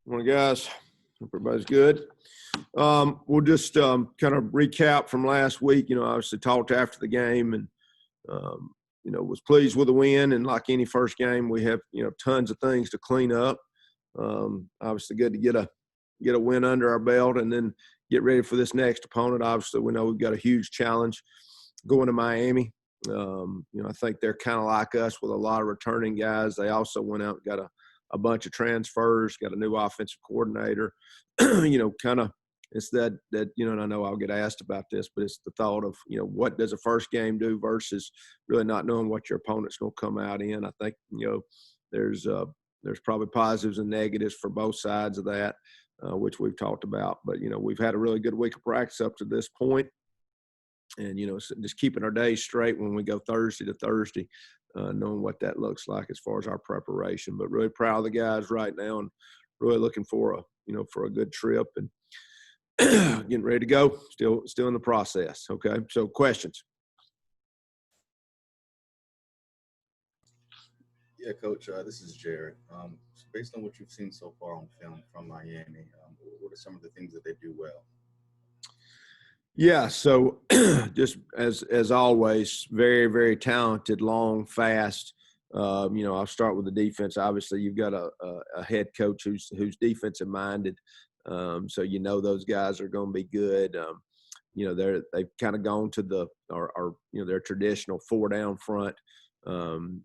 Morning, guys. Hope everybody's good. We'll just kind of recap from last week. Obviously talked after the game and, was pleased with the win. And like any first game, we have, tons of things to clean up. Obviously good to get a win under our belt and then get ready for this next opponent. Obviously, we know we've got a huge challenge going to Miami. I think they're kind of like us with a lot of returning guys. They also went out and got a bunch of transfers, got a new offensive coordinator, kind of it's that, and I know I'll get asked about this, but it's the thought of, what does a first game do versus really not knowing what your opponent's going to come out in. I think, there's probably positives and negatives for both sides of that, which we've talked about. But, we've had a really good week of practice up to this point. And, just keeping our days straight when we go Thursday to Thursday, knowing what that looks like as far as our preparation. But really proud of the guys right now and really looking for a good trip and getting ready to go. Still in the process. Okay. So questions. Yeah, Coach, this is Jared. So based on what you've seen so far on film from Miami, what are some of the things that they do well? Yeah, so just as always, very, very talented, long, fast. I'll start with the defense. Obviously, you've got a head coach who's defensive minded, so those guys are going to be good. They've kind of gone to their traditional 4 down front.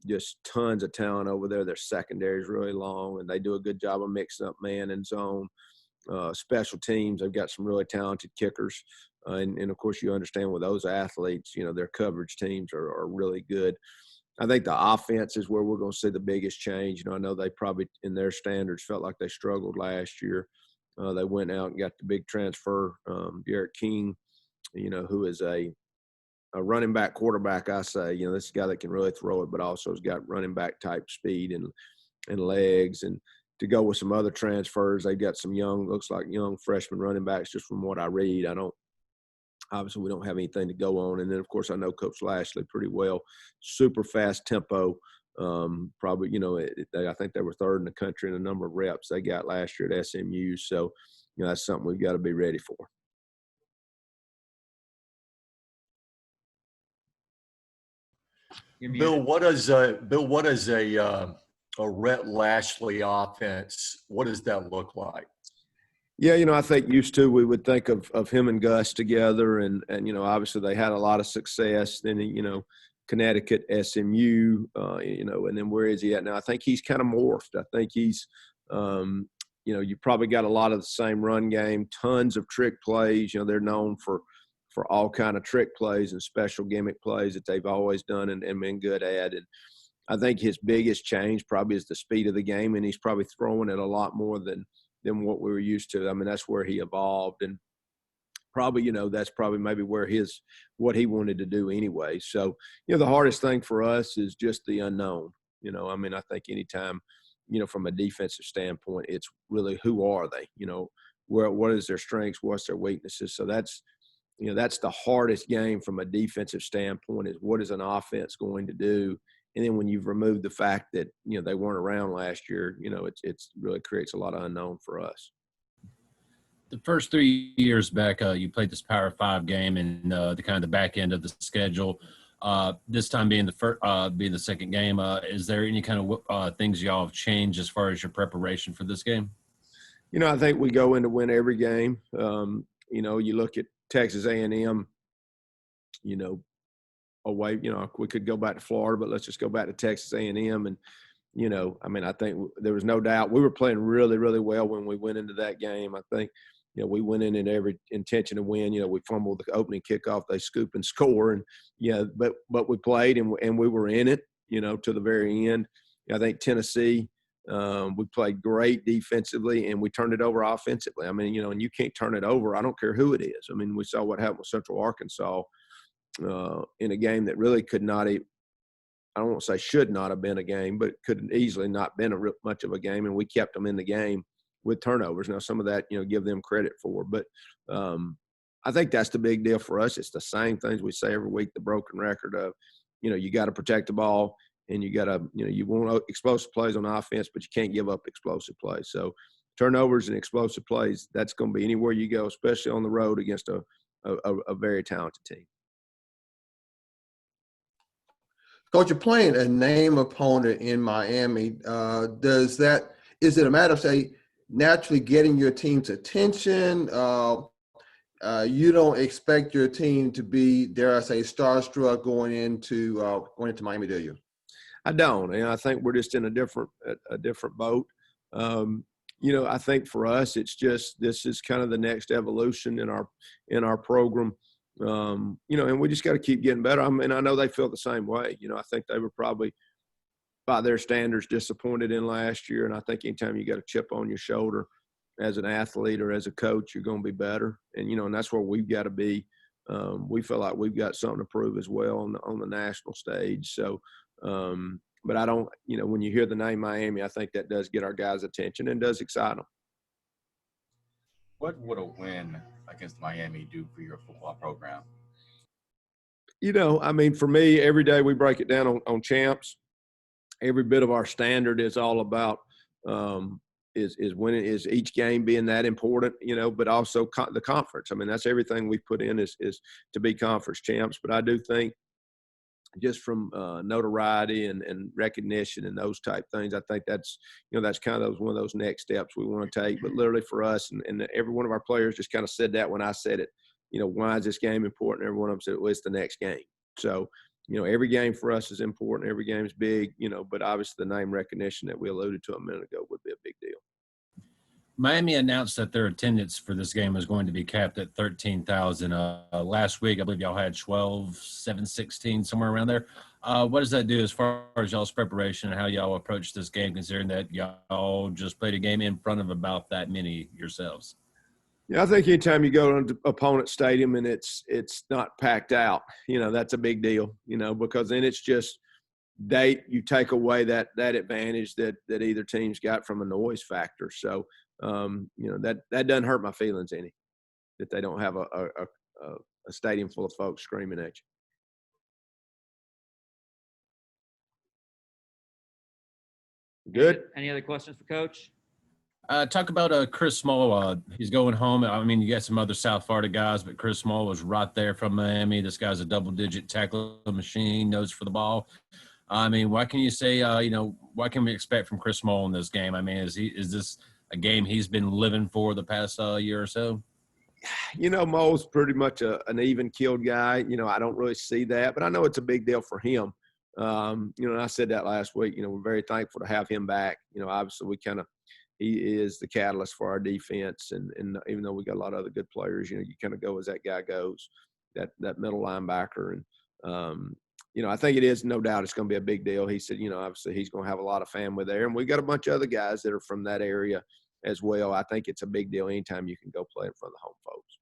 Just tons of talent over there. Their secondary is really long, and they do a good job of mixing up man and zone. Special teams, they've got some really talented kickers. And of course, you understand with those athletes, their coverage teams are really good. I think the offense is where we're going to see the biggest change. I know they probably, in their standards, felt like they struggled last year. They went out and got the big transfer, Derek King, who is a running back quarterback, I say. This is a guy that can really throw it, but also has got running back type speed and legs. And to go with some other transfers, they've got some looks like young freshman running backs, just from what I read. Obviously, we don't have anything to go on. And then, of course, I know Coach Lashley pretty well. Super fast tempo. Probably, I think they were third in the country in the number of reps they got last year at SMU. So, that's something we've got to be ready for. Bill, what is a Rhett Lashley offense? What does that look like? Yeah, I think used to we would think of him and Gus together, and obviously they had a lot of success. Then Connecticut, SMU, and then where is he at now? I think he's kind of morphed. I think he's, you probably got a lot of the same run game, tons of trick plays. They're known for all kind of trick plays and special gimmick plays that they've always done and been good at. And I think his biggest change probably is the speed of the game, and he's probably throwing it a lot more than what we were used to. I mean, that's where he evolved, and probably, that's probably maybe where what he wanted to do anyway. So, the hardest thing for us is just the unknown. I think anytime, from a defensive standpoint, it's really who are they? What is their strengths? What's their weaknesses? So that's the hardest game from a defensive standpoint is what is an offense going to do? And then when you've removed the fact that, they weren't around last year, it's really creates a lot of unknown for us. The first 3 years back, you played this Power 5 game and the kind of the back end of the schedule. This time being the second game, is there any kind of things y'all have changed as far as your preparation for this game? I think we go in to win every game. You look at Texas A&M, away, we could go back to Florida, but let's just go back to Texas A&M. And, I think there was no doubt we were playing really, really well when we went into that game. I think, we went in every intention to win. We fumbled the opening kickoff, they scoop and score. And, but we played and we were in it, to the very end. I think Tennessee, we played great defensively and we turned it over offensively. And you can't turn it over. I don't care who it is. We saw what happened with Central Arkansas in a game that really could not – I don't want to say should not have been a game, but could easily not been much of a game, and we kept them in the game with turnovers. Now, some of that, give them credit for. But I think that's the big deal for us. It's the same things we say every week, the broken record of, you got to protect the ball and you got to, you want explosive plays on offense, but you can't give up explosive plays. So turnovers and explosive plays. That's going to be anywhere you go, especially on the road against a very talented team. Coach, you're playing a name opponent in Miami. Is it a matter of, say, naturally getting your team's attention? You don't expect your team to be, dare I say, starstruck going into Miami, do you? I don't, and I think we're just in a different boat. I think for us, it's just this is kind of the next evolution in our program. And we just got to keep getting better. I mean, I know they feel the same way. I think they were probably, by their standards, disappointed in last year. And I think anytime you got a chip on your shoulder as an athlete or as a coach, you're going to be better. And that's where we've got to be. We feel like we've got something to prove as well on the national stage. So, but I don't, when you hear the name Miami, I think that does get our guys' attention and does excite them. What would a win against Miami do for your football program? I mean, for me, every day we break it down on champs. Every bit of our standard is all about is winning, is each game being that important, but also the conference. I mean, that's everything we put in is to be conference champs. But I do think just from notoriety and recognition and those type things, I think that's, that's kind of one of those next steps we want to take. But literally for us, and every one of our players just kind of said that when I said it, why is this game important? Every one of them said, well, it's the next game. So, every game for us is important. Every game is big, but obviously the name recognition that we alluded to a minute ago would be a big deal. Miami announced that their attendance for this game was going to be capped at 13,000. Last week, I believe y'all had 12, 7, 16, somewhere around there. What does that do as far as y'all's preparation and how y'all approach this game, considering that y'all just played a game in front of about that many yourselves? Yeah, I think anytime you go to an opponent's stadium and it's not packed out, that's a big deal, because then it's just you take away that advantage that either team's got from a noise factor. So, that doesn't hurt my feelings any, that they don't have a stadium full of folks screaming at you. Good. Any other questions for Coach? Talk about Chris Mull. He's going home. I mean, you got some other South Florida guys, but Chris Mull was right there from Miami. This guy's a double-digit tackle machine, nose for the ball. I mean, what can you say, what can we expect from Chris Mull in this game? I mean, is this a game he's been living for the past year or so? Mull's pretty much an even-keeled guy. I don't really see that, but I know it's a big deal for him. And I said that last week. We're very thankful to have him back. Obviously he is the catalyst for our defense, and even though we got a lot of other good players, you kind of go as that guy goes, that middle linebacker. And I think it is, no doubt, it's going to be a big deal. He said, obviously he's going to have a lot of family there, and we got a bunch of other guys that are from that area as well. I think it's a big deal anytime you can go play in front of the home folks.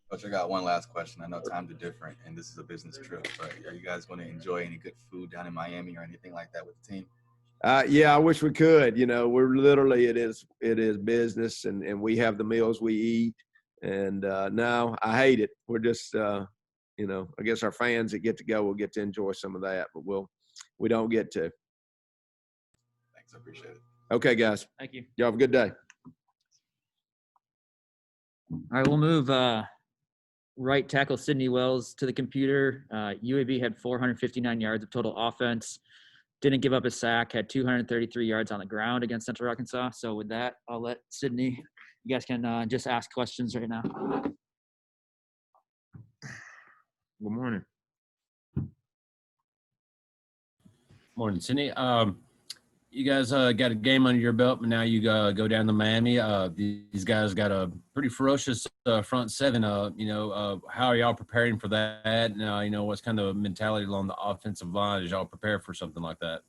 Coach, I got one last question. I know times are different, and this is a business trip, but are you guys going to enjoy any good food down in Miami or anything like that with the team? Yeah, I wish we could. We're literally, it is business, and we have the meals we eat. And no, I hate it. We're just, I guess our fans that get to go will get to enjoy some of that, but we don't get to. Thanks, I appreciate it. Okay, guys. Thank you. Y'all have a good day. All right, we'll move right tackle Sydney Wells to the computer. UAB had 459 yards of total offense. Didn't give up a sack, had 233 yards on the ground against Central Arkansas. So with that, I'll let Sydney, you guys can just ask questions right now. Good morning. Morning, Sydney. You guys got a game under your belt, but now you go down to Miami. These guys got a pretty ferocious front seven. How are y'all preparing for that? And, what's kind of mentality along the offensive line as y'all prepare for something like that?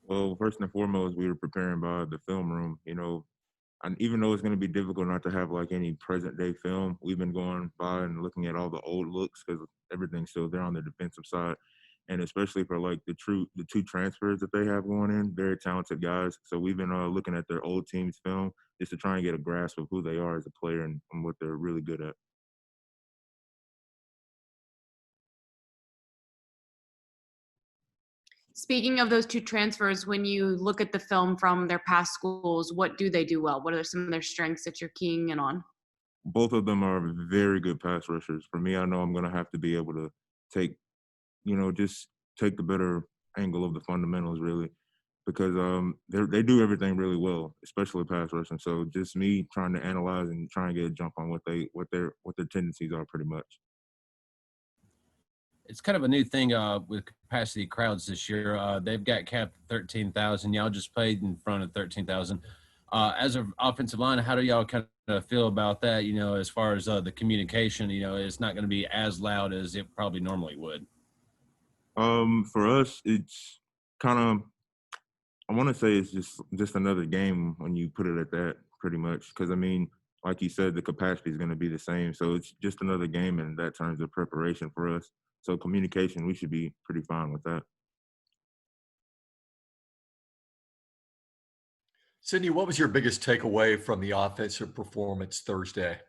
Well, first and foremost, we were preparing by the film room, and even though it's going to be difficult not to have like any present day film, we've been going by and looking at all the old looks because everything's still there on the defensive side. And especially for like the two transfers that they have going in, very talented guys. So we've been looking at their old team's film just to try and get a grasp of who they are as a player and what they're really good at. Speaking of those two transfers, when you look at the film from their past schools, what do they do well? What are some of their strengths that you're keying in on? Both of them are very good pass rushers. For me, I know I'm going to have to be able to take, just take the better angle of the fundamentals, really, because they do everything really well, especially pass rushing. So just me trying to analyze and trying to get a jump on what their tendencies are, pretty much. It's kind of a new thing with capacity crowds this year. They've got capped 13,000. Y'all just played in front of 13,000. As an offensive line, how do y'all kind of feel about that? As far as the communication, it's not going to be as loud as it probably normally would. For us, it's kind of, I want to say it's just another game when you put it at that, pretty much. Because I mean, like you said, the capacity is going to be the same, so it's just another game in that terms of preparation for us. So communication, we should be pretty fine with that. Sydney, what was your biggest takeaway from the offensive performance Thursday?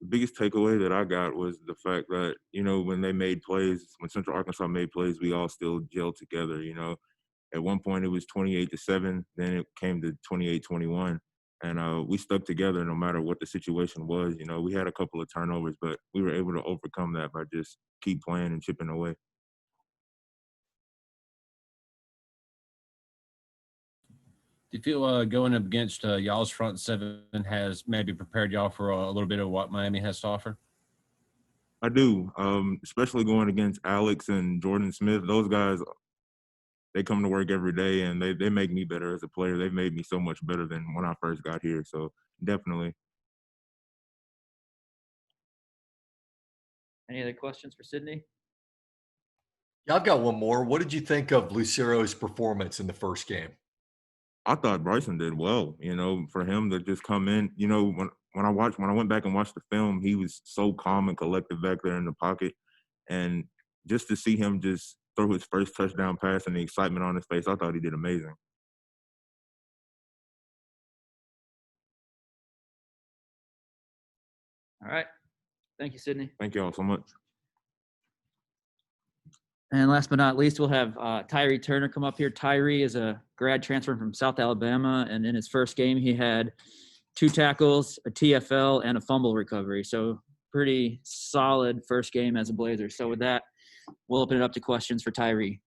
The biggest takeaway that I got was the fact that, when they made plays, when Central Arkansas made plays, we all still gelled together. At one point it was 28-7, then it came to 28-21. And we stuck together no matter what the situation was. We had a couple of turnovers, but we were able to overcome that by just keep playing and chipping away. Do you feel going up against y'all's front seven has maybe prepared y'all for a little bit of what Miami has to offer? I do, especially going against Alex and Jordan Smith. Those guys, they come to work every day, and they make me better as a player. They've made me so much better than when I first got here. So definitely. Any other questions for Sydney? Yeah, I've got one more. What did you think of Lucero's performance in the first game? I thought Bryson did well, for him to just come in, when I went back and watched the film, he was so calm and collected back there in the pocket. And just to see him just throw his first touchdown pass and the excitement on his face, I thought he did amazing. All right. Thank you, Sydney. Thank you all so much. And last but not least, we'll have Tyree Turner come up here. Tyree is a grad transfer from South Alabama, and in his first game, he had 2 tackles, a TFL, and a fumble recovery. So pretty solid first game as a Blazer. So with that, we'll open it up to questions for Tyree.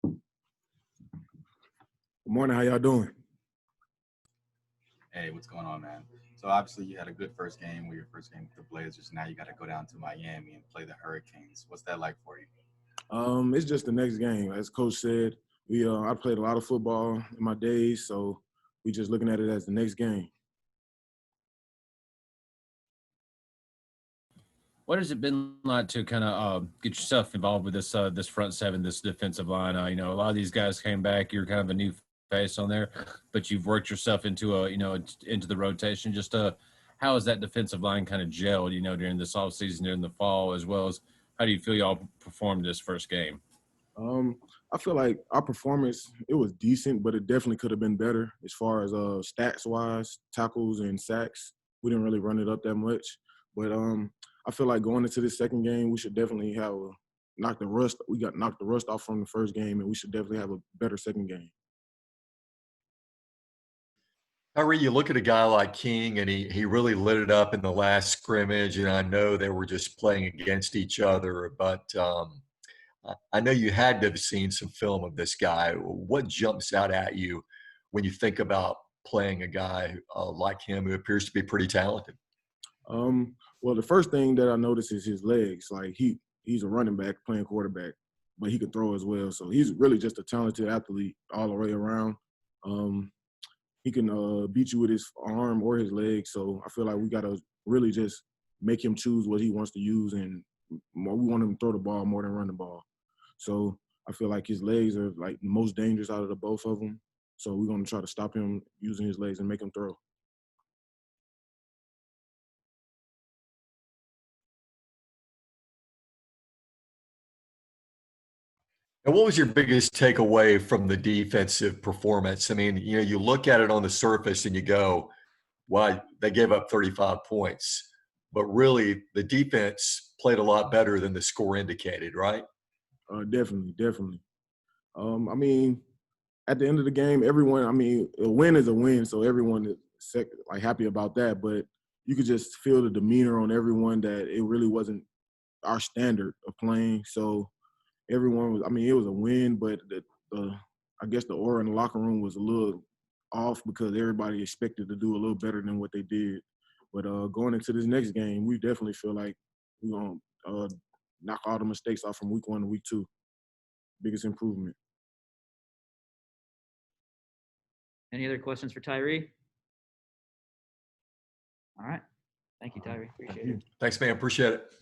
Good morning. How y'all doing? Hey, what's going on, man? So obviously you had a good first game with your first game with the Blazers. Now you got to go down to Miami and play the Hurricanes. What's that like for you? It's just the next game. As Coach said, I played a lot of football in my days, so we just looking at it as the next game. What has it been like to kind of get yourself involved with this front seven, this defensive line? A lot of these guys came back. You're kind of a new face on there, but you've worked yourself into into the rotation. Just how has that defensive line kind of gelled, during this offseason, during the fall, as well as how do you feel y'all performed this first game? I feel like our performance, it was decent, but it definitely could have been better as far as stats-wise, tackles and sacks. We didn't really run it up that much. But I feel like going into this second game, we should definitely have knocked the rust off from the first game, and we should definitely have a better second game. Tyree, you look at a guy like King, and he really lit it up in the last scrimmage, and I know they were just playing against each other, but I know you had to have seen some film of this guy. What jumps out at you when you think about playing a guy like him who appears to be pretty talented? Well, the first thing that I noticed is his legs. Like he's a running back playing quarterback, but he can throw as well. So he's really just a talented athlete all the way around. He can beat you with his arm or his leg. So I feel like we got to really just make him choose what he wants to use, and we want him to throw the ball more than run the ball. So I feel like his legs are like the most dangerous out of the both of them. So we're going to try to stop him using his legs and make him throw. And what was your biggest takeaway from the defensive performance? I mean, you look at it on the surface and you go, "Why they gave up 35 points," but really the defense played a lot better than the score indicated, right? Definitely, definitely. I mean, at the end of the game, everyone. I mean, a win is a win, so everyone is like happy about that. But you could just feel the demeanor on everyone that it really wasn't our standard of playing. So everyone was. I mean, it was a win, but the I guess the aura in the locker room was a little off because everybody expected to do a little better than what they did. But going into this next game, we definitely feel like we're gonna knock all the mistakes off from week 1 to week 2. Biggest improvement. Any other questions for Tyree? All right. Thank you, Tyree. Appreciate it. Thanks, man. Appreciate it.